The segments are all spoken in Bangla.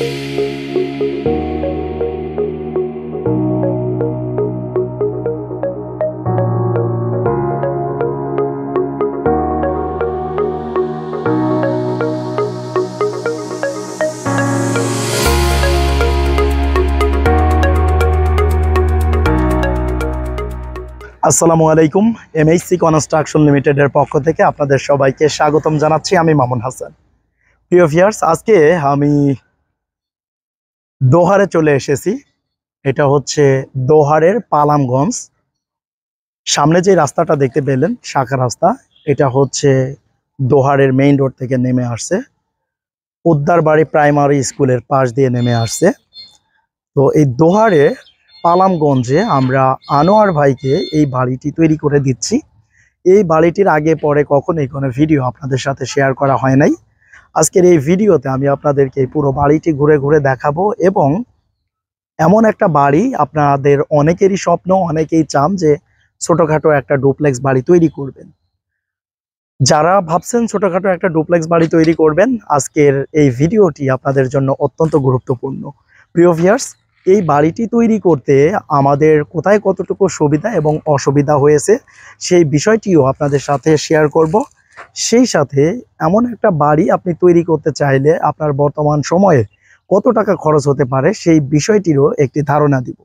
আসসালামু আলাইকুম। এমএইচসি কনস্ট্রাকশন লিমিটেডের পক্ষ থেকে আপনাদের সবাইকে স্বাগতম জানাচ্ছি। আমি মামুন হাসান। প্রিয় ভিউয়ার্স, আজকে আমি দোহারে চলে এসেছি। এটা হচ্ছে দোহারের পালামগঞ্জ। সামনে যে রাস্তাটা দেখতে পেলেন শাখা রাস্তা, এটা হচ্ছে দোহারের মেইন রোড থেকে নেমে আসছে, উদ্দারবাড়ি প্রাইমারি স্কুলের পাশ দিয়ে নেমে আসছে। তো এই দোহারে পালামগঞ্জে আমরা আনোয়ার ভাইকে এই বাড়িটি তৈরি করে দিচ্ছি। এই বাড়িটির আগে পরে কখনোই কোনো ভিডিও আপনাদের সাথে শেয়ার করা হয় নাই। আজকের এই ভিডিওতে আমি আপনাদেরকে পুরো বাড়িটি ঘুরে ঘুরে দেখাবো এবং এমন একটা বাড়ি আপনাদের অনেকেরই স্বপ্ন, অনেকেই চান যে ছোটোখাটো একটা ডুপ্লেক্স বাড়ি তৈরি করবেন। যারা ভাবছেন ছোটোখাটো একটা ডুপ্লেক্স বাড়ি তৈরি করবেন, আজকের এই ভিডিওটি আপনাদের জন্য অত্যন্ত গুরুত্বপূর্ণ। প্রিয় ভিউয়ার্স, এই বাড়িটি তৈরি করতে আমাদের কোথায় কতটুকু সুবিধা এবং অসুবিধা হয়েছে সেই বিষয়টিও আপনাদের সাথে শেয়ার করব। সেই সাথে এমন একটা বাড়ি আপনি তৈরি করতে চাইলে আপনার বর্তমান সময়ে কত টাকা খরচ হতে পারে সেই বিষয়টিরও একটি ধারণা দিব।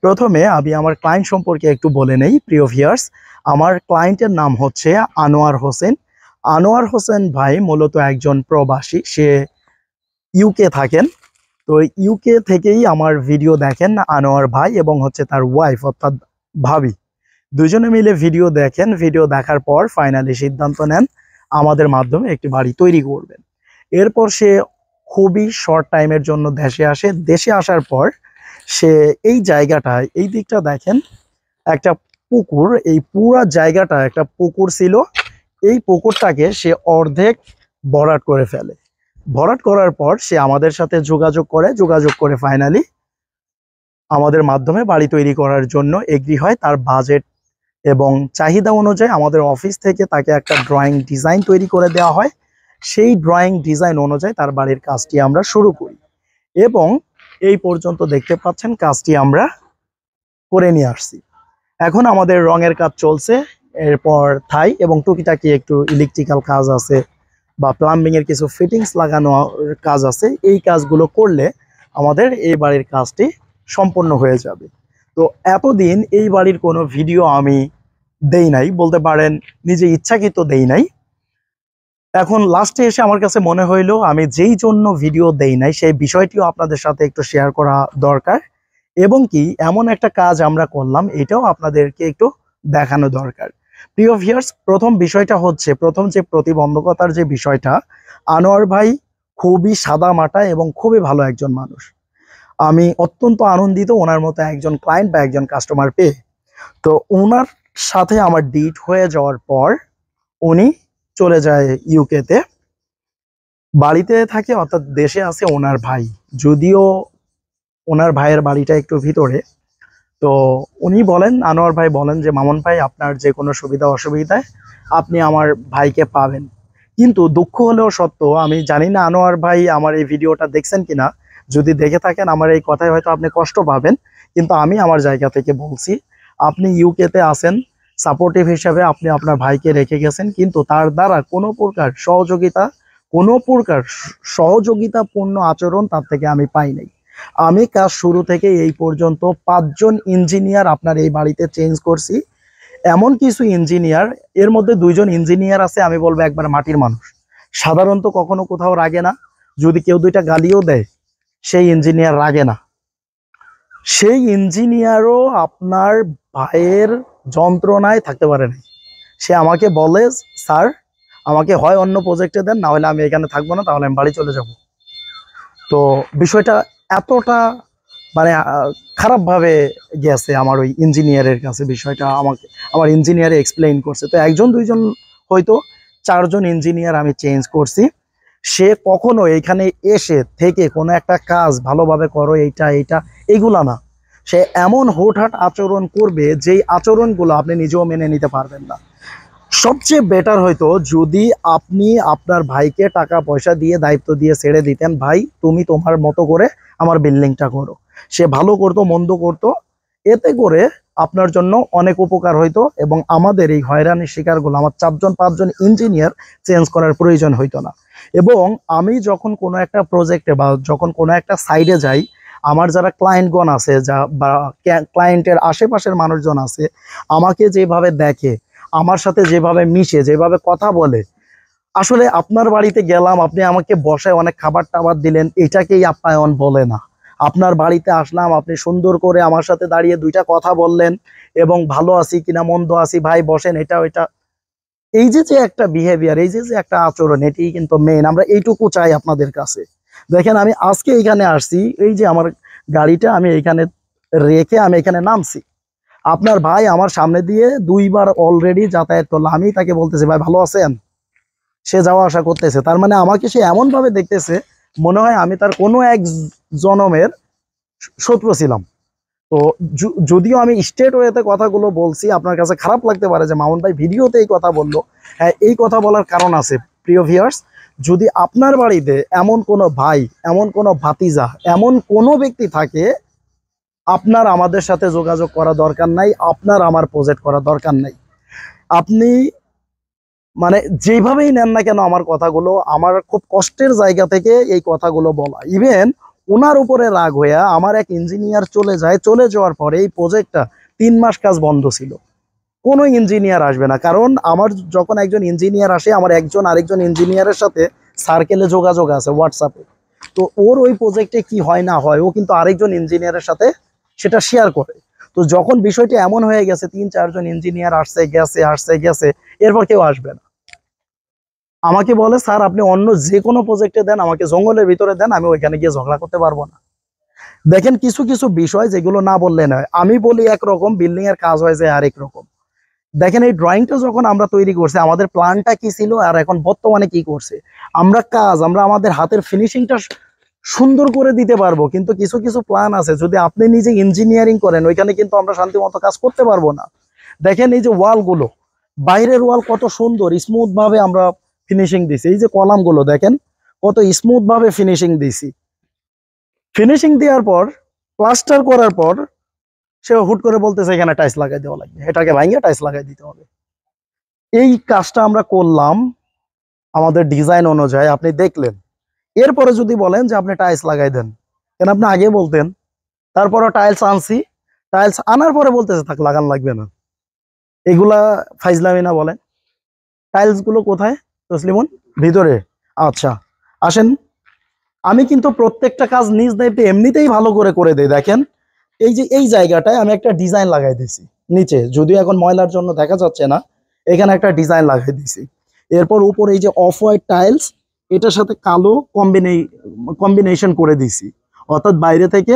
প্রথমে আমি আমার ক্লায়েন্ট সম্পর্কে একটু বলে নেই। প্রিয় ভিউয়ার্স, আমার ক্লায়েন্টের নাম হচ্ছে আনোয়ার হোসেন। আনোয়ার হোসেন ভাই মূলত একজন প্রবাসী, সে ইউকে থাকেন। তো ইউকে থেকেই আমার ভিডিও দেখেন আনোয়ার ভাই এবং হচ্ছে তার ওয়াইফ অর্থাৎ ভাবি, দুজনে মিলে ভিডিও দেখেন। ভিডিও দেখার পর ফাইনালি সিদ্ধান্ত নেন আমাদের মাধ্যমে একটি বাড়ি তৈরি করবেন। এরপর সে খুবই শর্ট টাইমের জন্য দেশে আসে। দেশে আসার পর সে এই জায়গাটায়, এই দিকটা দেখেন, একটা পুকুর, এই পুরা জায়গাটা একটা পুকুর ছিল। এই পুকুরটাকে সে অর্ধেক ভরাট করে ফেলে। ভরাট করার পর সে আমাদের সাথে যোগাযোগ করে ফাইনালি আমাদের মাধ্যমে বাড়ি তৈরি করার জন্য এগ্রি হয়। তার বাজেট এবং চাহিদা অনুযায়ী আমাদের অফিস থেকে তাকে একটা ড্রয়িং ডিজাইন তৈরি করে দেওয়া হয়। সেই ড্রয়িং ডিজাইন অনুযায়ী তার বাড়ির কাজটি আমরা শুরু করি এবং এই পর্যন্ত দেখতে পাচ্ছেন কাজটি আমরা করে নিয়ে আসছি। এখন আমাদের রঙের কাজ চলছে, এরপর থাই এবং টুকিটাকি একটু ইলেকট্রিক্যাল কাজ আছে বা প্লাম্বিং এর কিছু ফিটিংস লাগানো কাজ আছে। এই কাজগুলো করলে আমাদের এই বাড়ির কাজটি সম্পন্ন হয়ে যাবে। তো এতদিন এই বাড়ির কোনো ভিডিও আমি দেই নাই, বলতে পারেন নিজে ইচ্ছাকৃত দেই নাই। এখন লাস্টে এসে আমার কাছে মনে হইলো আমি যেই জন্য ভিডিও দেই নাই সেই বিষয়টিও আপনাদের সাথে একটু শেয়ার করা দরকার এবং কি এমন একটা কাজ আমরা করলাম এটাও আপনাদেরকে একটু দেখানো দরকার। প্রিয় ভিউয়ার্স, প্রথম বিষয়টা হচ্ছে, প্রথম যে প্রতিবন্ধকতার যে বিষয়টা, আনোয়ার ভাই খুবই সাদা মাটা এবং খুবই ভালো একজন মানুষ। আমি অত্যন্ত আনন্দিত ওনার মতো একজন ক্লায়েন্ট বা একজন কাস্টমার পেয়ে। তো ওনার সাথে আমার ডিট হয়ে যাওয়ার পর উনি চলে যায় ইউকেতে, বাড়িতে থাকে অর্থাৎ দেশে আছে ওনার ভাই। যদিও ওনার ভাইয়ের বাড়িটা একটু ভিতরে। তো উনি বলেন, আনোয়ার ভাই বলেন যে মামুন ভাই, আপনার যে কোনো সুবিধা অসুবিধায় আপনি আমার ভাইকে পাবেন। কিন্তু দুঃখ হলেও সত্য, আমি জানি না আনোয়ার ভাই আমার এই ভিডিওটা দেখছেন কিনা। যদি দেখে থাকেন আমার এই কথায় হয়তো আপনি কষ্ট পাবেন, কিন্তু আমি আমার জায়গা থেকে বলছি, আপনি ইউকেতে আছেন, সাপোর্টিভ হিসাবে আপনি আপনার ভাইকে রেখে গেছেন, কিন্তু তার দ্বারা কোনো প্রকার সহযোগিতাপূর্ণ আচরণ তার থেকে আমি পাই নাই। আমি কাজ শুরু থেকে এই পর্যন্ত 5 জন ইঞ্জিনিয়ার আপনার এই বাড়িতে চেঞ্জ করছি। এমন কিছু ইঞ্জিনিয়ার, এর মধ্যে 2 জন ইঞ্জিনিয়ার আছে আমি বলবো একবার মাটির মানুষ, সাধারণত কখনো কোথাও রাগে না। যদি কেউ 2টা গালিও দেয় সেই ইঞ্জিনিয়ার রাগে না। সেই ইঞ্জিনিয়ারও আপনার ভাইয়ের যন্ত্রণায় থাকতে পারে না। সে আমাকে বলে, স্যার আমাকে হয় অন্য প্রজেক্টে দেন, না হলে আমি এখানে থাকবো না, তাহলে আমি বাড়ি চলে যাব। তো বিষয়টা এতটা মানে খারাপভাবে গেছে আমার ওই ইঞ্জিনিয়ারের কাছে। বিষয়টা আমার ইঞ্জিনিয়ারে এক্সপ্লেইন করছে। তো 1 জন 2 জন হয়তো 4 জন ইঞ্জিনিয়ার আমি চেঞ্জ করছি। সে কখনো এখানে এসে থেকে কোনো একটা কাজ ভালোভাবে করো এইটা এইগুলা না, সে এমন হুটহাট আচরণ করবে যেই আচরণগুলো আপনি নিজেও মেনে নিতে পারবেন না। সবচেয়ে বেটার হয়তো যদি আপনি আপনার ভাইকে টাকা পয়সা দিয়ে দায়িত্ব দিয়ে ছেড়ে দিতেন, ভাই তুমি তোমার মতো করে আমার বিল্ডিংটা করো। সে ভালো করতো মন্দ করতো, এতে করে আপনার জন্য অনেক উপকার হইতো এবং আমাদের এই হয়রানির শিকারগুলো আমার 4-5জন ইঞ্জিনিয়ার চেঞ্জ করার প্রয়োজন হইতো না। এবং আমি যখন কোনো একটা প্রজেক্টে বা যখন কোনো একটা সাইডে যাই, আমার যারা ক্লায়েন্টগণ আছে বা ক্লায়েন্টের আশেপাশের মানুষজন আছে, আমাকে যেভাবে দেখে, আমার সাথে যেভাবে মিশে, যেভাবে কথা বলে, আসলে আপনার বাড়িতে গেলাম, আপনি আমাকে বসায় অনেক খাবার টাবার দিলেন, এটাকেই আপ্যায়ন বলে না। আপনার বাড়িতে আসলাম, আপনি সুন্দর করে আমার সাথে দাঁড়িয়ে 2টা কথা বললেন এবং ভালো আছি কিনা মন্দ আছি ভাই বসেন, এটা ওইটা, এই যে যে একটা বিহেভিয়ার, এই যে যে একটা আচরণ, এটি কিন্তু মেইন। আমরা এইটুকু চাই আপনাদের কাছে। দেখেন আমি আজকে এখানে আসছি, এই যে আমার গাড়িটা আমি এখানে রেখে আমি এখানে নামছি, আপনার ভাই আমার সামনে দিয়ে 2বার অলরেডি যাতায়াত করলো, আমি তাকে বলতেছি ভাই ভালো আছেন, সে যাওয়া আসা করতেছে। তার মানে আমাকে সে এমন ভাবে দেখতেছে মনে হয় আমি তার কোনো এক জনমের শত্রু ছিলাম। তো যদিও আমি স্ট্রেট ওয়েতে কথাগুলো বলছি, আপনার কাছে খারাপ লাগতে পারে যে মামুন ভাই ভিডিওতে এই কথা বললো। হ্যাঁ, এই কথা বলার কারণ আছে প্রিয় ভিউয়ার্স। যদি আপনার বাড়িতে এমন কোনো ভাই, এমন কোনো ভাতিজা, এমন কোনো ব্যক্তি থাকে, আপনার আমাদের সাথে যোগাযোগ করা দরকার নাই, আপনার আমার প্রজেক্ট করা দরকার নাই। আপনি মানে যেভাবেই নেন না কেন আমার কথাগুলো, আমার খুব কষ্টের জায়গা থেকে এই কথাগুলো বলা। ইভেন ওনার উপরে রাগ হইয়া আমার এক ইঞ্জিনিয়ার চলে যায়, চলে যাওয়ার পরে এই প্রজেক্টটা 3 মাস কাজ বন্ধ ছিল। কোনো ইঞ্জিনিয়ার আসবে না, কারণ আমার যখন একজন ইঞ্জিনিয়ার আসে, আমার একজন আরেকজন ইঞ্জিনিয়ারের সাথে সার্কেলে যোগাযোগ আছে হোয়াটসঅ্যাপে। তো ওর ওই প্রজেক্টে কি হয় না হয় ও কিন্তু আরেকজন ইঞ্জিনিয়ারের সাথে সেটা শেয়ার করে। তো যখন বিষয়টি এমন হয়ে গেছে 3-4জন ইঞ্জিনিয়ার আসছে গেছে আসছে গেছে, এরপর কেউ আসবে না, আমাকে বলে স্যার আপনি অন্য যে কোনো প্রজেক্টে দেন, আমাকে জঙ্গলের ভিতরে দেন, আমি ওইখানে গিয়ে ঝগড়া করতে পারবো না। দেখেন কিছু কিছু বিষয় যেগুলো না বললে নয়, আমি বলি একরকম, বিল্ডিং এর কাজ হয়ে যায় আরেক রকম। দেখেন এই ড্রয়িংটা যখন আমরা তৈরি করছি, আমাদের প্ল্যানটা কি ছিল আর এখন বর্তমানে কি করছে, আমরা আমাদের হাতের ফিনিশিংটা সুন্দর করে দিতে পারবো, কিন্তু কিছু কিছু প্ল্যান আছে যদি আপনি নিজে ইঞ্জিনিয়ারিং করেন, ওইখানে কিন্তু আমরা শান্তিমতো কাজ করতে পারবো না। দেখেন এই যে ওয়ালগুলো, বাইরের ওয়াল কত সুন্দর স্মুথ ভাবে আমরা ফিনিশিং দিছি, এই যে কলামগুলো দেখেন কত স্মুথ ভাবে ফিনিশিং দিছি। ফিনিশিং দেওয়ার পর, প্লাস্টার করার পর, সে হুট করে বলতেছে এখানে টাইলস লাগাই দেওয়া লাগবে, এটাকে ভাঙিয়ে টাইলস লাগাই দিতে হবে। এই কাজটা আমরা করলাম আমাদের ডিজাইন অনুযায়ী, আপনি দেখলেন। এরপরে যদি বলেন যে আপনি টাইলস লাগাই দেন, কেন আপনি আগে বলতেন। তারপরে টাইলস আনছি, টাইলস আনার পরে বলতেছে থাক লাগান লাগবে না। এগুলা ফাইজলামি না বলেন? টাইলস গুলো কোথায় তসলিমুন? ভিতরে। আচ্ছা আসেন, আমি কিন্তু প্রত্যেকটা কাজ নিজ দায়িত্বে এমনিতেই ভালো করে করে দেই। দেখেন এই যে এই জায়গাটায় আমি একটা ডিজাইন লাগাই দিছি নিচে, যদিও এখন ময়লার জন্য দেখা যাচ্ছে না, এখানে একটা ডিজাইন লাগাই দিছি। এরপর উপরে এই যে অফ হোয়াইট টাইলস, এটার সাথে কালো কম্বিনেশন করে দিছি, অর্থাৎ বাইরে থেকে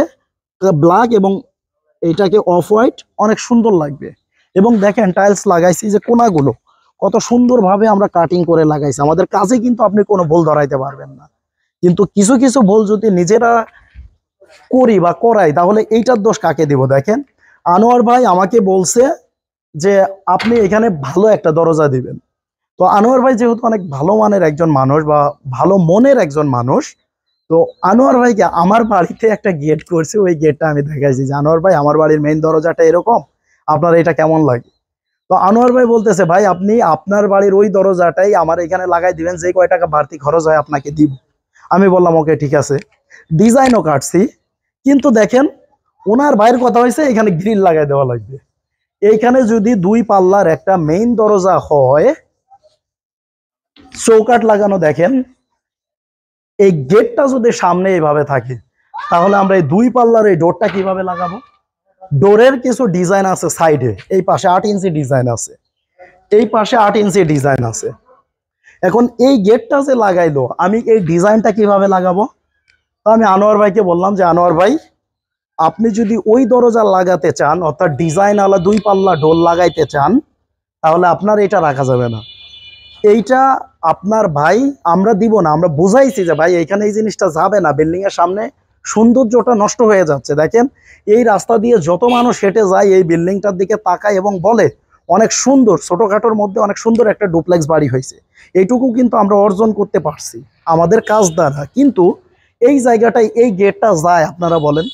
ব্ল্যাক এবং এটাকে অফ হোয়াইট, অনেক সুন্দর লাগবে। এবং দেখেন টাইলস লাগাইছি যে কোনাগুলো কত সুন্দরভাবে আমরা কাটিং করে লাগাইছি, আমাদের কাজে কিন্তু আপনি কোনো ভুল ধরাইতে পারবেন না। কিন্তু কিছু কিছু ভুল যদি নিজেরা করি বা করাই, তাহলে এইটার দোষ কাকে দিব? দেখেন আনোয়ার ভাই আমাকে বলছে যে আপনি এখানে ভালো একটা দরজা দিবেন। তো আনোয়ার ভাই যেহেতু অনেক ভালো মানের একজন মানুষ বা ভালো মনের একজন মানুষ, তো আনোয়ার ভাইকে আমার বাড়িতে একটা গেট করছে, ওই গেটটা আমি দেখাইছি যে আনোয়ার ভাই আমার বাড়ির মেইন দরজাটা এরকম, আপনার এটা কেমন লাগে? তো আনোয়ার ভাই বলতেছে ভাই আপনি আপনার বাড়ির ওই দরজাটাই আমার এখানে লাগাই দিবেন, যে কয় টাকা বাড়তি খরচ হয় আপনাকে দিব। আমি বললাম ওকে ঠিক আছে, ডিজাইনও কাটছি। কিন্তু দেখেন ওনার ভাইয়ের কথা হয়েছে এখানে গ্রিল লাগাই দেওয়া লাগবে। এইখানে যদি 2 পাল্লার একটা মেইন দরজা হয়, চৌকাঠ লাগানো, দেখেন এই গেটটা যদি সামনে এইভাবে থাকে, তাহলে আমরা এই 2 পাল্লার এই ডোরটা কিভাবে লাগাবো? ডোরের কিছু ডিজাইন আছে সাইডে, এই পাশে 8 ইঞ্চি ডিজাইন আছে, এই পাশে 8 ইঞ্চি ডিজাইন আছে। এখন এই গেটটা যে লাগাইলো, আমি এই ডিজাইনটা কিভাবে লাগাবো? তো আমি আনোয়ার ভাইকে বললাম যে আনোয়ার ভাই আপনি যদি ওই দরজা লাগাতে চান, অর্থাৎ ডিজাইন আলা 2 পাল্লা ডোর লাগাইতে চান, তাহলে আপনার এটা রাখা যাবে না, এইটা আপনার ভাই আমরা দিব না। আমরা বুঝাইছি যে ভাই এখানে এই জিনিসটা যাবে না, বিল্ডিং এর সামনে সৌন্দর্যটা নষ্ট হয়ে যাচ্ছে। দেখেন এই রাস্তা দিয়ে যত মানুষ হেঁটে যায় এই বিল্ডিংটার দিকে তাকায় এবং বলে অনেক সুন্দর, ছোটখাটোর মধ্যে অনেক সুন্দর একটা ডুপ্লেক্স বাড়ি হয়েছে। এইটুকু কিন্তু আমরা অর্জন করতে পারছি আমাদের কাজ দ্বারা। কিন্তু এই জায়গাটায় এই গেটটা যায়, আপনারা বলেন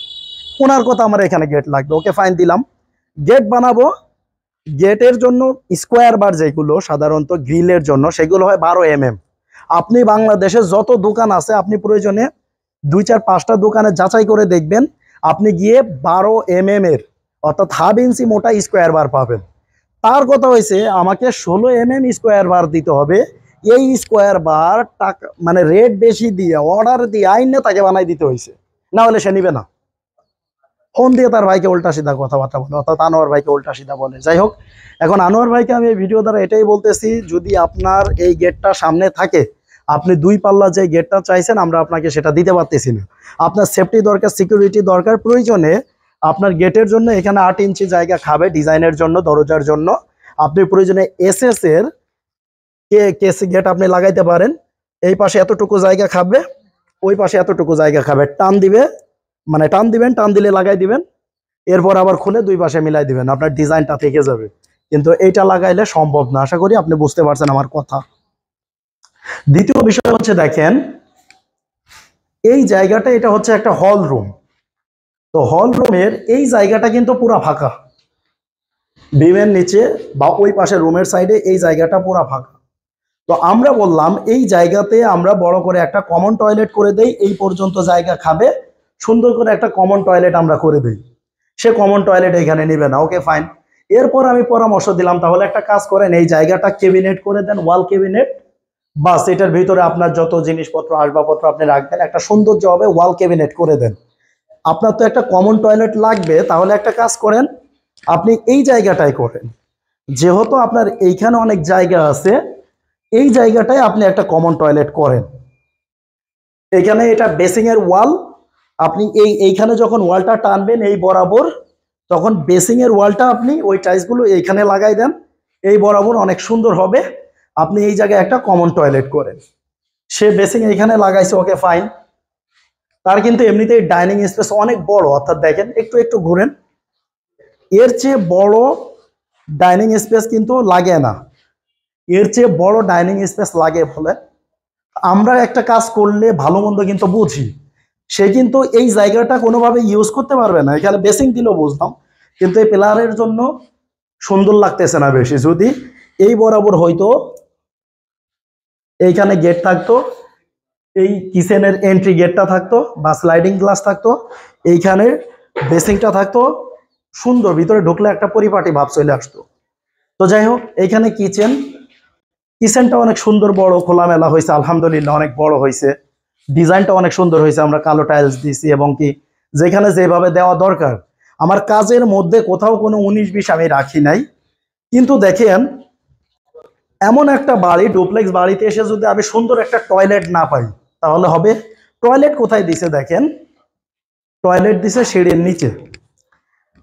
ওনার কথা আমার এখানে গেট লাগবে, ওকে ফাইন দিলাম, গেট বানাবো। গেটের জন্য স্কোয়ার বার যেগুলো সাধারণত গ্রিলের জন্য সেগুলো হয় 12 mm। আপনি বাংলাদেশে যত দোকান আছে আপনি প্রয়োজনে 2-4-5টা দোকানে যাচাই করে দেখবেন, আপনি গিয়ে 12 mm এর অর্থাৎ হাফ ইঞ্চি মোটা স্কোয়ার বার পাবেন। তার কথা হয়েছে আমাকে 16 mm স্কোয়ার বার দিতে হবে। এই স্কোয়ার বার টাকা মানে রেট বেশি দিয়ে অর্ডার দিয়ে আইনে তাকে বানাই দিতে হয়েছে, না হলে সে নিবে না। ফোন দিয়ে তার ভাইকে উল্টা সিধা কথাবার্তা বলে, অর্থাৎ আনোয়ার ভাইকে উল্টা সিধা বলে। যাই হোক, এখন আনোয়ার ভাইকে আমি এই ভিডিও দ্বারা এটাই বলতেছি, যদি আপনার এই গেটটা সামনে থাকে, আপনি 2 পাল্লা যে গেটটা চাইছেন আমরা আপনাকে সেটা দিতে পারতেছি না। আপনার সেফটি দরকার, সিকিউরিটি দরকার, প্রয়োজনে আপনার গেটের জন্য এখানে 8 ইঞ্চি জায়গা খাবে ডিজাইনের জন্য, দরজার জন্য। আপনি প্রয়োজনে এসএস এর কেসি গেট আপনি লাগাইতে পারেন। এই পাশে এতটুকু জায়গা খাবে, ওই পাশে এতটুকু জায়গা খাবে, টান দিবে মানে টান দিবেন, টান দিলে লাগাই দিবেন, এরপর আবার খুলে 2 পাশে মিলাই দিবেন, আপনার ডিজাইনটা থেকে যাবে। কিন্তু এইটা লাগাইলে সম্ভব না, আশা করি আপনি বুঝতে পারছেন আমার কথা। দ্বিতীয় বিষয় হচ্ছে দেখেন, এই জায়গাটা এটা হচ্ছে একটা হল রুম। তো হল রুমের এই জায়গাটা কিন্তু পুরা ফাঁকা, বিমের নিচে বা ওই পাশে রুমের সাইডে এই জায়গাটা পুরা ফাঁকা। তো আমরা বললাম এই জায়গাতে আমরা বড় করে একটা কমন টয়লেট করে দেই, এই পর্যন্ত জায়গা খাবে, সুন্দর করে একটা কমন টয়লেট আমরা করে দিই। সে কমন টয়লেট এখানে নেবে না, ওকে ফাইন। এরপর আমি পরামর্শ দিলাম তাহলে একটা কাজ করেন, এই জায়গাটা ক্যাবিনেট করে দেন, ওয়াল ক্যাবিনেট, বাস এটার ভিতরে আপনার যত জিনিসপত্র আসবাবপত্র আপনি রাখবেন, একটা সৌন্দর্য হবে, ওয়াল ক্যাবিনেট করে দেন। আপনার তো একটা কমন টয়লেট লাগবে, তাহলে একটা কাজ করেন, আপনি এই জায়গাটাই করেন, যেহেতু আপনার এইখানে অনেক জায়গা আছে, এই জায়গাটায় আপনি একটা কমন টয়লেট করেন। এখানে এটা বেসিং এর ওয়াল, আপনি এইখানে যখন ওয়ালটা টানবেন এই বরাবর, তখন বেসিং এর ওয়ালটা আপনি ওই টাইলসগুলো এইখানে লাগাই দেন, এই বরাবর অনেক সুন্দর হবে। আপনি এই জায়গায় একটা কমন টয়লেট করেন, সে বেসিং এইখানে লাগাইছে, ওকে ফাইন। তার কিন্তু এমনিতেই ডাইনিং স্পেস অনেক বড়, অর্থাৎ দেখেন একটু একটু ঘুরেন, এর চেয়ে বড় ডাইনিং স্পেস কিন্তু লাগে না, এর চেয়ে বড় ডাইনিং স্পেস লাগে বলে আমরা একটা কাজ করলে ভালো মন্দ কিন্তু বুঝি। সে কিন্তু এই জায়গাটা কোনোভাবে ইউজ করতে পারবে না, এখানে বেসিং দিলেও বুঝলাম, কিন্তু এই পিলারের জন্য সুন্দর লাগতেছে না বেশি। যদি এই বরাবর হয়তো এইখানে গেট থাকতো, এই কিচেনের এন্ট্রি গেটটা থাকতো বা স্লাইডিং গ্লাস থাকতো, এইখানে বেসিংটা থাকতো, সুন্দর ভিতরে ঢুকলে একটা পরিপাটি ভাব চলে আসতো। তো যাই হোক, এইখানে কিচেনটা অনেক সুন্দর বড় খোলামেলা হয়েছে, আলহামদুলিল্লাহ অনেক বড় হয়েছে, ডিজাইনটা অনেক সুন্দর হয়েছে, আমরা কালো টাইলস দিয়েছি, এবং কি যেখানে যেভাবে দেওয়া দরকার, আমার কাজের মধ্যে কোথাও কোনো 19-20 আমি রাখি নাই। কিন্তু দেখেন, এমন একটা বাড়ি, ডুপ্লেক্স বাড়িতে এসে যদি আমি সুন্দর একটা টয়লেট না পাই তাহলে হবে। টয়লেট কোথায় দিছে দেখেন, টয়লেট দিছে সিঁড়ির নিচে।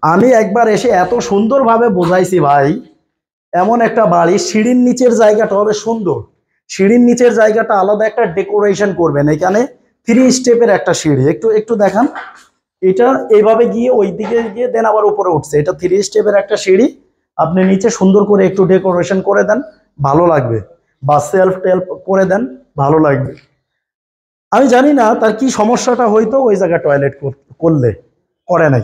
আমি একবার এসে এত সুন্দরভাবে বোঝাইছি ভাই, এমন একটা বাড়ি সিঁড়ির নিচের জায়গাটা হবে সুন্দর, সিঁড়ির নিচের জায়গাটা আলাদা একটা ডেকোরেশন করবেন। এখানে 3 স্টেপের একটা সিঁড়ি, একটু একটু দেখান, এটা এইভাবে গিয়ে ওই দিকে গিয়ে দেন আবার উপরে উঠছে, এটা 3 স্টেপের একটা সিঁড়ি, আপনি নিচে সুন্দর করে একটু ডেকোরেশন করে দেন, ভালো লাগবে, বা সেলফ টেলফ করে দেন, ভালো লাগবে। আমি জানি না তার কি সমস্যাটা হইতো ওই জায়গায় টয়লেট করলে, করে নাই।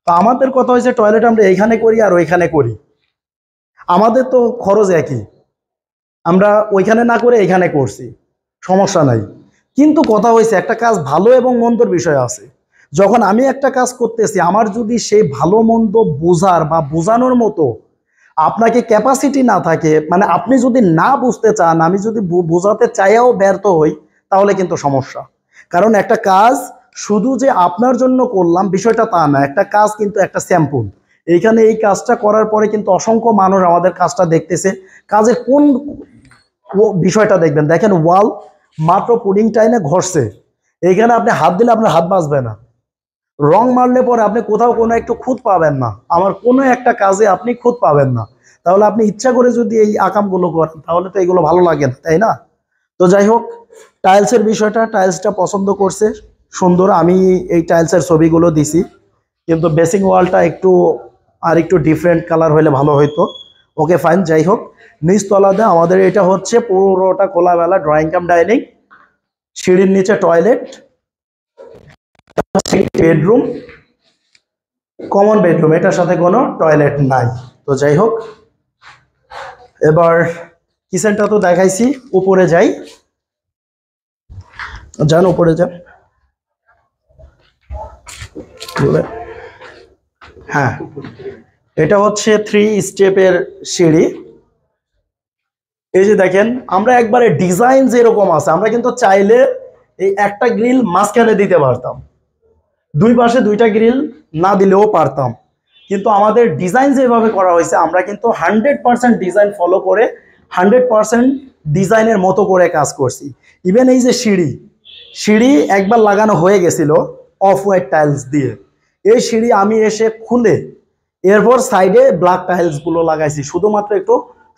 তো আমাদের কথা হয়েছে টয়লেট আমরা এইখানে করি আর ওইখানে করি, আমাদের তো খরচ একই, আমরা ওইখানে না করে এইখানে করছি, সমস্যা নাই। কিন্তু কথা হয়েছে একটা কাজ ভালো এবং মন্দর বিষয় আছে। যখন আমি একটা কাজ করতেছি, আমার যদি সেই ভালো মন্দ বোঝার বা বোঝানোর মতো আপনাকে ক্যাপাসিটি না থাকে, মানে আপনি যদি না বুঝতে চান, আমি যদি বোঝাতে চাইও ব্যর্থ হই, তাহলে কিন্তু সমস্যা। কারণ একটা কাজ শুধু যে আপনার জন্য করলাম বিষয়টা তা না, একটা কাজ কিন্তু একটা স্যাম্পল। এইখানে এই কাজটা করার পরে কিন্তু অসংখ্য মানুষ আমাদের কাজটা দেখতেছে, কাজের কোন বিষয়টা দেখবেন, দেখেন ওয়াল মাত্র পুডিং টাইনে ঘষছে, এইখানে আপনি হাত দিলে আপনার হাত বাঁচবে না, রং মারলে পরে আপনি কোথাও কোনো একটু খুঁত পাবেন না, আমার কোনো একটা কাজে আপনি খুঁত পাবেন না। তাহলে আপনি ইচ্ছা করে যদি এই আকামগুলো করেন তাহলে তো এগুলো ভালো লাগে না, তাই না? তো যাই হোক, টাইলসের বিষয়টা, টাইলসটা পছন্দ করছে সুন্দর, আমি এই টাইলসের ছবিগুলো দিছি, কিন্তু বেসিং ওয়ালটা একটু আর একটু ডিফারেন্ট কালার হলে ভালো হইতো, ওকে ফাইন, যাই হোক নিচতলাতে আমাদের এটা হচ্ছে পুরোটা খোলামেলা ড্রয়িং কাম ডাইনিং, সিঁড়ির নিচে টয়লেট, বেডরুম, কমন বেডরুম, এটার সাথে কোনো টয়লেট নাই। তো যাই হোক এবার কিচেনটা তো দেখাইছি, উপরে যাই, যান উপরে যান। হ্যাঁ, এটা হচ্ছে 3 স্টেপের সিঁড়ি। এই যে দেখেন আমরা একবারে ডিজাইন যেরকম আছে, আমরা কিন্তু চাইলে এই একটা গ্রিল মাঝখানে দিতে পারতাম, দুই পাশে দুইটা গ্রিল না দিলেও পারতাম, কিন্তু আমাদের ডিজাইন যেভাবে করা হয়েছে আমরা কিন্তু 100% ডিজাইন ফলো করে 100% ডিজাইনের মতো করে কাজ করছি। ইভেন এই যে সিঁড়ি একবার লাগানো হয়ে গেছিল অফ হোয়াইট টাইলস দিয়ে, এই সিঁড়ি আমি এসে খুলে এরপর সাইডে ব্ল্যাক টাইলসগুলো লাগাইছি শুধুমাত্র একটু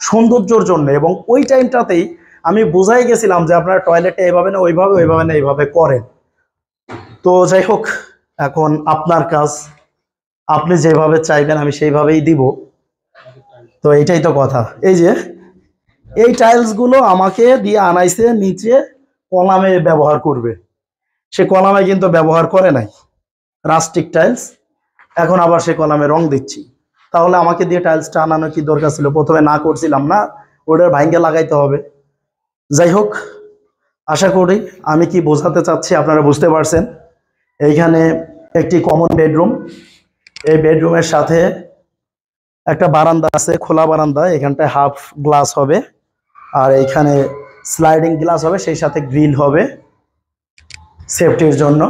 সৌন্দর্যের জন্য, এবং ওই টাইমটাতেই আমি বুঝাই গেছিলাম যে আপনারা টয়লেটটা এইভাবে না ওইভাবে, ওইভাবে না এইভাবে করেন। তো যাই হোক এখন আপনার কাজ, আপনি যেভাবে চাইবেন আমি সেইভাবেই দিব। তো এইটাই তো কথা। এই যে এই টাইলসগুলো আমাকে দিয়ে আনাইছে, নিচে কলামে ব্যবহার করবে, সে কলামে কিন্তু ব্যবহার করে নাই, রাস্টিক টাইলস, এখন আবার সে কলামে রং দিচ্ছি। তাহলে আমাকে দিয়ে টাইলসটা আনানো কি দরকার ছিল? প্রথমে না করছিলাম না, ওটার ভাঙ্গে লাগাইতে হবে। যাই হোক আশা করি আমি কি বোঝাতে চাচ্ছি আপনারা বুঝতে পারছেন। এইখানে একটি কমন বেডরুম, এই বেডরুমের সাথে একটা বারান্দা আছে, খোলা বারান্দা, এখানটায় হাফ গ্লাস হবে, আর এইখানে স্লাইডিং গ্লাস হবে, সেই সাথে গ্রিল হবে সেফটির জন্য।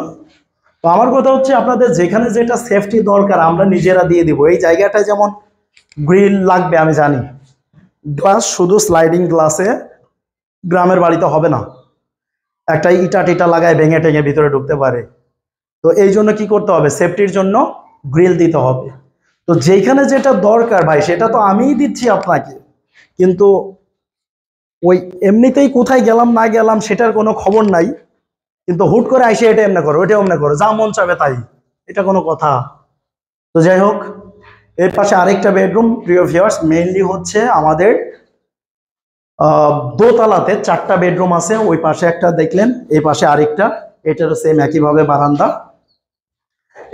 তো আমার কথা হচ্ছে আপনাদের যেখানে যেটা সেফটি দরকার আমরা নিজেরা দিয়ে দিব। এই জায়গাটায় যেমন গ্রিল লাগবে আমি জানি, গ্লাস শুধু স্লাইডিং গ্লাসে গ্রামের বাড়িতে হবে না, একটা ইটা টিটা লাগায় ভেঙে টেঙে ভিতরে ঢুকতে পারে। তো এই জন্য কি করতে হবে, সেফটির জন্য গ্রিল দিতে হবে। তো যেখানে যেটা দরকার ভাই সেটা তো আমিই দিচ্ছি আপনাকে, কিন্তু ওই এমনিতেই কোথায় গেলাম না গেলাম সেটার কোনো খবর নাই, কিন্তু হুট করে আইসে এটা এমনি করো ওইটা এমনি করো, যা মন চাবে তাই, এটা কোনো কথা? তো যাই হোক এর পাশে আরেকটা বেডরুম। প্রিয় ভিউয়ার্স, মেইনলি হচ্ছে আমাদের দোতলাতে 4টা বেডরুম আছে, ওই পাশে একটা দেখলেন, এই পাশে আরেকটা, এটারও সেম একইভাবে বারান্দা,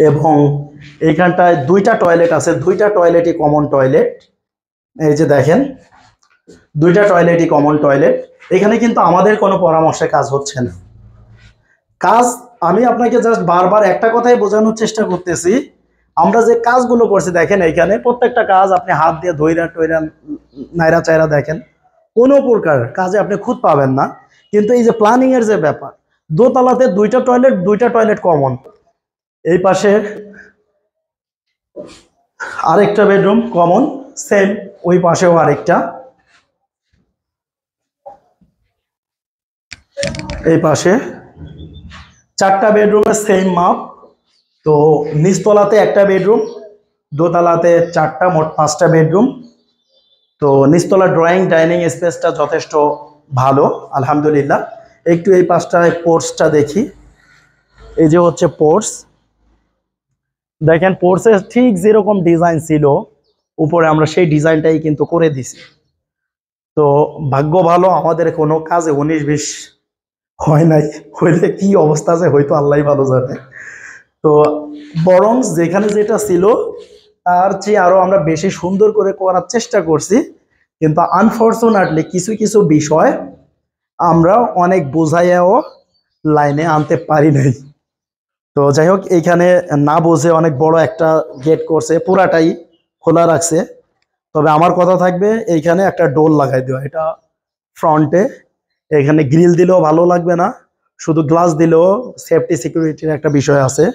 এবং এইখানটায় 2টা টয়লেট আছে, 2টা টয়লেটই কমন টয়লেট। এই যে দেখেন 2টা টয়লেটই কমন টয়লেট। এখানে কিন্তু আমাদের কোনো পরামর্শে কাজ হচ্ছে না, কাজ আমি আপনাকে জাস্ট বারবার একটা কথাই বোঝানোর চেষ্টা করতেছি। আমরা যে কাজগুলো করছি দেখেন, এইখানে প্রত্যেকটা কাজ আপনি হাত দিয়ে ধইরা টইরা নাইরা চাইরা দেখেন, কোনো প্রকার কাজে আপনি খুঁত পাবেন না। কিন্তু এই যে প্ল্যানিং এর যে ব্যাপার, দোতলাতে 2টা টয়লেট কমন, এই পাশে আরেকটা বেডরুম কমন, সেম ওই পাশেও আরেকটা, এই পাশে 4টা বেডরুমের সেম মাপ। তো নিচতলাতে একটা বেডরুম, দোতলাতে 4টা, মোট 5টা বেডরুম। তো নিচতলা ড্রয়িং ডাইনিং স্পেসটা যথেষ্ট ভালো আলহামদুলিল্লাহ। একটু এই পাশটায় পোর্টসটা দেখি, এই যে হচ্ছে পোর্টস, দেখেন পোর্টসে ঠিক যেরকম ডিজাইন ছিল উপরে আমরা সেই ডিজাইনটাই কিন্তু করে দিছি। তো ভাগ্য ভালো আমাদের কোনো কাজে 19-20 হয় নাই, হইলে কি অবস্থা আছে হয়তো আল্লাহ ভালো জানে। তো বরং যেখানে যেটা ছিল তার চেয়ে আরো আমরা বেশি সুন্দর করে করার চেষ্টা করছি, কিন্তু আনফরচুনেটলি কিছু কিছু বিষয় আমরা অনেক বোঝাইয়াও লাইনে আনতে পারি নাই। তো যাই হোক এইখানে না বুঝে অনেক বড় একটা গেট করছে, পুরাটাই খোলা রাখছে। তবে আমার কথা থাকবে এইখানে একটা ডোর লাগাই দেওয়া, এটা ফ্রন্টে, এখানে গ্রিল দিলেও ভালো লাগবে না, শুধু গ্লাস দিলেও সেফটি সিকিউরিটির একটা বিষয় আছে,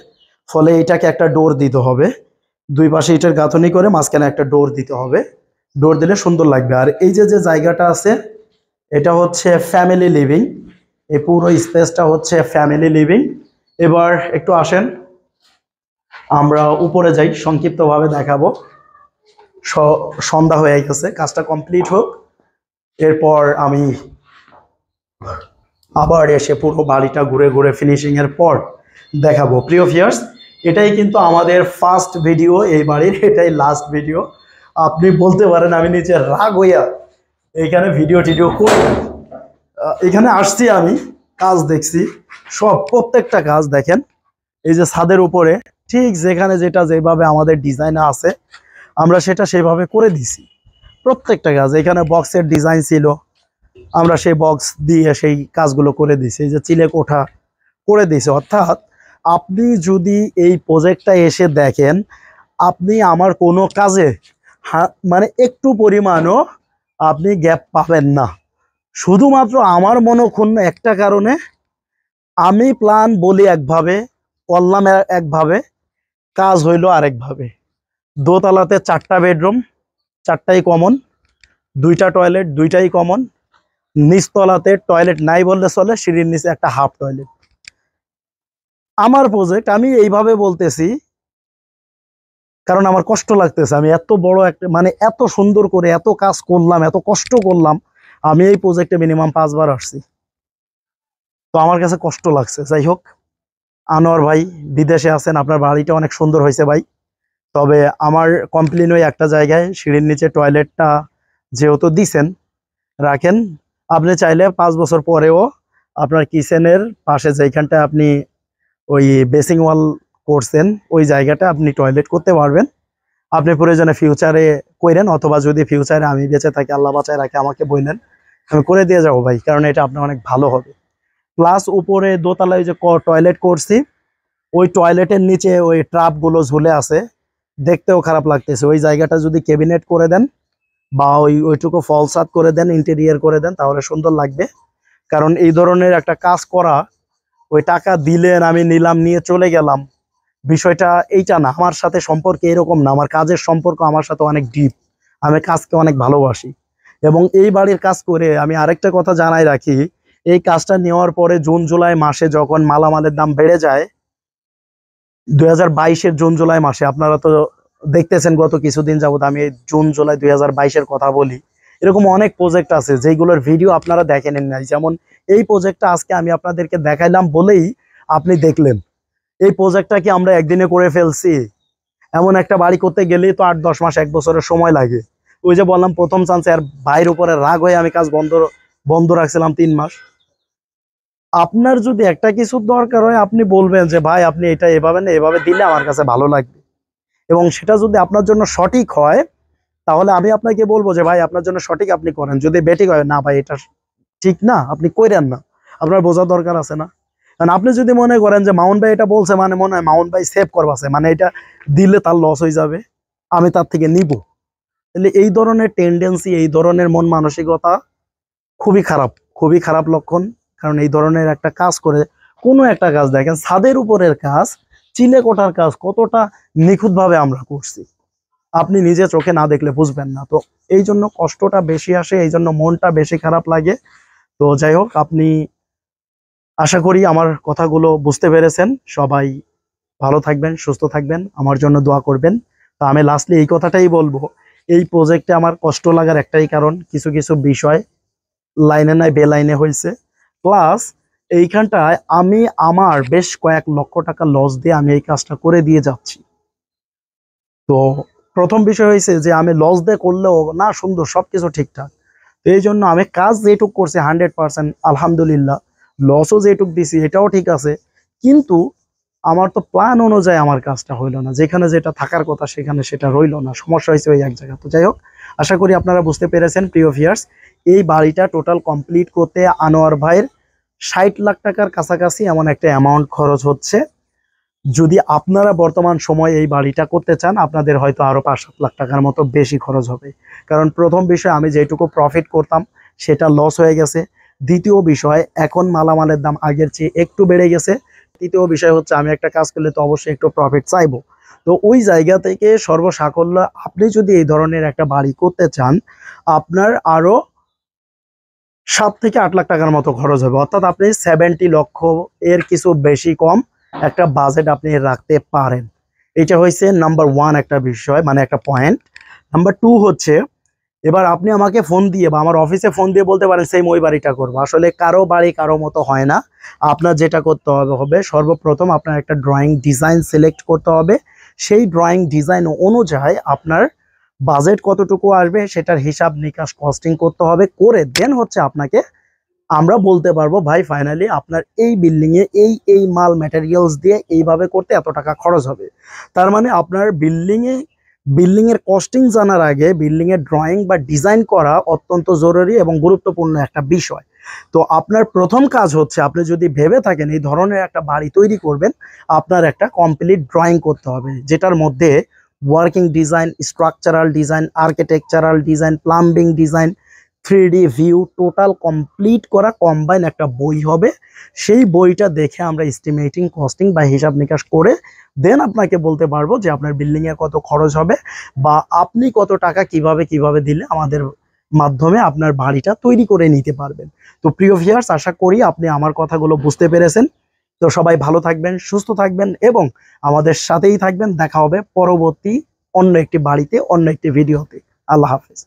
ফলে এটাকে একটা ডোর দিতে হবে, দুই পাশে ইটের গাঁথনি করে মাঝখানে একটা ডোর দিতে হবে, ডোর দিলে সুন্দর লাগবে। আর এই যে যে জায়গাটা আছে এটা হচ্ছে ফ্যামিলি লিভিং, এই পুরো স্পেসটা হচ্ছে ফ্যামিলি লিভিং। এবার একটু আসেন আমরা উপরে যাই, সংক্ষিপ্তভাবে দেখাবো, সন্ধ্যা হয়ে গেছে, কাজটা কমপ্লিট হোক, এরপর আমি আবার এসে পুরো বাড়িটা ঘুরে ঘুরে ফিনিশিং এর পর দেখাবো। প্রিয় ভিউয়ার্স, এটাই কিন্তু আমাদের ফার্স্ট ভিডিও এই বাড়ির, এটাই লাস্ট ভিডিও। আপনি বলতে পারেন আমি নিচে রাগ হইয়া এইখানে ভিডিও টিডিও করি। এখানে আসছি, আমি কাজ দেখছি, সব প্রত্যেকটা কাজ দেখেন, এই যে ছাদের উপরে ঠিক যেখানে যেটা যেভাবে আমাদের ডিজাইন আছে আমরা সেটা সেভাবে করে দিছি। প্রত্যেকটা কাজ, এখানে বক্সের ডিজাইন ছিল, আমরা সেই বক্স দিয়ে সেই কাজগুলো করে দিছি। এই যে চিলে কোঠা করে দিছি। অর্থাৎ আপনি যদি এই প্রজেক্টটা এসে দেখেন, আপনি আমার কোনো কাজে মানে একটু পরিমাণও আপনি গ্যাপ পাবেন না। শুধুমাত্র আমার মনক্ষুণ্ণ একটা কারণে, আমি প্ল্যান বলি একভাবে, করলাম একভাবে, কাজ হইলো আরেকভাবে। দোতলাতে 4টা বেডরুম, 4টাই কমন, 2টা টয়লেট, 2টাই কমন। নিচতলাতে টয়লেট নাই বললে চলে, সিঁড়ির নিচে একটা হাফ টয়লেট। আমার প্রজেক্ট আমি এইভাবে বলতেছি কারণ আমার কষ্ট লাগতেছে। আমি এত বড় একটা মানে এত সুন্দর করে এত কাজ করলাম, এত কষ্ট করলাম। আমি এই প্রজেক্টে মিনিমাম 5 বার আসছি, তো আমার কাছে কষ্ট লাগছে। যাই হোক, আনোয়ার ভাই বিদেশে আছেন, আপনার বাড়িটা অনেক সুন্দর হয়েছে ভাই। তবে আমার কমপ্লেন ওই একটা জায়গায়, সিঁড়ির নিচে টয়লেটটা যেহেতু দিছেন, রাখেন। আপনি চাইলে 5 বছর পরেও আপনার কিচেনের পাশে যেখানটা আপনি ওই বেসিং ওয়াল করছেন ওই জায়গাটা আপনি টয়লেট করতে পারবেন। আপনি প্রয়োজনে ফিউচারে করেন, অথবা যদি ফিউচারে আমি বেঁচে থাকি, আল্লাহ বাঁচায় রাখে, আমাকে বললেন, আমি করে দিয়ে যাবো ভাই, কারণ এটা আপনার অনেক ভালো হবে। প্লাস উপরে দোতলায় যে টয়লেট করছি, ওই টয়লেটের নিচে ওই ট্রাপগুলো ঝুলে আছে, দেখতেও খারাপ লাগতেছে। ওই জায়গাটা যদি ক্যাবিনেট করে দেন বা ওইটুকু ফলসাদ করে দেন, ইন্টেরিয়ার করে দেন, তাহলে সুন্দর লাগবে। কারণ এই ধরনের একটা কাজ করা, ওই টাকা দিলেন, আমি নিলাম, নিয়ে চলে গেলাম, বিষয়টা এইটা না। আমার সাথে সম্পর্ক এরকম না, আমার কাজের সম্পর্ক আমার সাথে অনেক ডিপ। আমি কাজকে অনেক ভালোবাসি। এবং এই বাড়ির কাজ করে আমি আরেকটা কথা জানাই রাখি, এই কাজটা নেওয়ার পরে জুন জুলাই মাসে যখন মালামালের দাম বেড়ে যায়, 2022-এর জুন জুলাই মাসে, আপনারা তো দেখতেছেন গত কিছুদিন যাবত আমি এই জুন জুলাই 2022-এর কথা বলি, এরকম অনেক প্রজেক্ট আছে যেগুলোর ভিডিও আপনারা দেখেন নাই। যেমন এই প্রজেক্টটা আজকে আমি আপনাদেরকে দেখাইলাম বলেই আপনি দেখলেন। এই প্রজেক্টটা কি আমরা একদিনে করে ফেলছি? এমন একটা বাড়ি করতে গেলেই তো 8-10 মাস 1 বছরের সময় লাগে। ওই যে বললাম প্রথম চান্সে আর ভাইয়ের উপরে রাগ হয়ে আমি কাজ বন্ধ রাখছিলাম 3 মাস। আপনার যদি একটা কিছুর দরকার হয়, আপনি বলবেন যে ভাই আপনি এটা এভাবে না এভাবে দিলে আমার কাছে ভালো লাগবে, এবং সেটা যদি আপনার জন্য সঠিক হয়, তাহলে আমি আপনাকে বলবো যে ভাই আপনার জন্য সঠিক, আপনি করেন। যদি বেঠিক হয়, না ভাই এটা ঠিক না, আপনি কইরেন না, আপনার বোঝার দরকার আছে না। কারণ আপনি যদি মনে করেন যে মাউন্ট ভাই এটা বলছে মানে মনে হয় মাউন্ট ভাই সেভ করবাছে, মানে এটা দিলে তার লস হয়ে যাবে, আমি তার থেকে নিব, তাহলে এই ধরনের টেন্ডেন্সি, এই ধরনের মন মানসিকতা খুবই খারাপ, খুবই খারাপ লক্ষণ। কারণ এই ধরনের একটা কাজ করে, কোনো একটা কাজ দেখেন, ছাদের উপরের কাজ, চিলে কোঠার কাজ কতটা নিখুঁতভাবে আমরা করছি, আপনি নিজে চোখে না দেখলে বুঝবেন না। তো এই জন্য কষ্টটা বেশি আসে, এই জন্য মনটা বেশি খারাপ লাগে। তো যাই হোক, আপনি আশা করি আমার কথাগুলো বুঝতে পেরেছেন। সবাই ভালো থাকবেন, সুস্থ থাকবেন, আমার জন্য দোয়া করবেন। তো আমি লাস্টলি এই কথাটাই বলবো, এই প্রজেক্টে আমার কষ্ট লাগার একটাই কারণ, কিছু কিছু বিষয় লাইনে নাই বেলাইনে হয়েছে। প্লাস এইখানটায় আমি আমার বেশ কয়েক লক্ষ টাকা লস দিয়ে আমি এই কাজটা করে দিয়ে যাচ্ছি। তো প্রথম বিষয় হয়েছে যে আমি লস দিয়ে করলেও না সুন্দর, সবকিছু ঠিকঠাক। তো এই জন্য আমি কাজ যেটুক করছি 100% আলহামদুলিল্লাহ, লসও যেটুক দিছি এটাও ঠিক আছে, কিন্তু আমার তো প্ল্যান অনুযায়ী আমার কাজটা হইলো না, যেখানে যেটা থাকার কথা সেখানে সেটা রইলো না, সমস্যা হয়েছে ওই এক জায়গা। তো যাই হোক, আশা করি আপনারা বুঝতে পেরেছেন প্রিয় ভিউয়ার্স। এই বাড়িটা টোটাল কমপ্লিট করতে আনোয়ার ভাইয়ের 60 লাখ টাকার কাছাকাছি এমন একটা অ্যামাউন্ট খরচ হচ্ছে। যদি আপনারা বর্তমান সময়ে এই বাড়িটা করতে চান, আপনাদের হয়তো আরো 5-7 লাখ টাকার মতো বেশি খরচ হবে। কারণ প্রথম বিষয়, আমি যেটুকু প্রফিট করতাম সেটা লস হয়ে গেছে। দ্বিতীয় বিষয়, এখন মালামালের দাম আগের চেয়ে একটু বেড়ে গেছে। তৃতীয় বিষয় হচ্ছে, আমি একটা কাজ করলে তো অবশ্যই একটু প্রফিট চাইবো। তো ওই জায়গা থেকে সর্বসাকল্য আপনি যদি এই ধরনের একটা বাড়ি করতে চান, আপনার আরো 7 থেকে 8 লাখ টাকার মতো খরচ হবে। অর্থাৎ আপনি 70 লক্ষ এর কিছু বেশি কম একটা বাজেট আপনি রাখতে পারেন। এটা হয়েছে নাম্বার 1 একটা বিষয়, মানে একটা পয়েন্ট। নাম্বার 2 হচ্ছে, এবার আপনি আমাকে ফোন দিয়ে বা আমার অফিসে ফোন দিয়ে বলতে পারেন সেম ওই বাড়িটা করবো। আসলে কারো বাড়ি কারো মতো হয় না। আপনার যেটা করতে হবে সর্বপ্রথম আপনার একটা ড্রয়িং ডিজাইন সিলেক্ট করতে হবে। সেই ড্রয়িং ডিজাইন অনুযায়ী আপনার বাজেট কতটুকু আসবে সেটার হিসাব নিকাশ কস্টিং করতে হবে, করে দেন হচ্ছে আপনাকে আমরা বলতে পারবো ভাই ফাইনালি আপনার এই বিল্ডিং এ এই মাল ম্যাটেরিয়ালস দিয়ে এইভাবে করতে এত টাকা খরচ হবে। তার মানে আপনার বিল্ডিং এর কস্টিং জানার আগে বিল্ডিং এর ড্রয়িং বা ডিজাইন করা অত্যন্ত জরুরি এবং গুরুত্বপূর্ণ একটা বিষয়। তো আপনার প্রথম কাজ হচ্ছে, আপনি যদি ভেবে থাকেন এই ধরনের একটা বাড়ি তৈরি করবেন, আপনার একটা কমপ্লিট ড্রয়িং করতে হবে, যেটার মধ্যে working design, structural design, architectural design, plumbing design, 3D view total complete করা কম্বাইন একটা বই হবে। সেই বইটা দেখে আমরা এস্টিমেটিং কস্টিং বা হিসাব নিকাশ করে দেন আপনাকে বলতে পারবো যে আপনার বিল্ডিং এ কত খরচ হবে বা আপনি কত টাকা কিভাবে দিলে আমাদের মাধ্যমে আপনার বাড়িটা তৈরি করে নিতে পারবেন। তো প্রিয় ভিউয়ার্স, আশা করি আপনি আমার কথাগুলো বুঝতে পেরেছেন। তো সবাই ভালো থাকবেন, সুস্থ থাকবেন এবং আমাদের সাথেই থাকবেন। দেখা হবে পরবর্তী অন্য একটি বাড়িতে, অন্য একটি ভিডিওতে। আল্লাহ হাফেজ।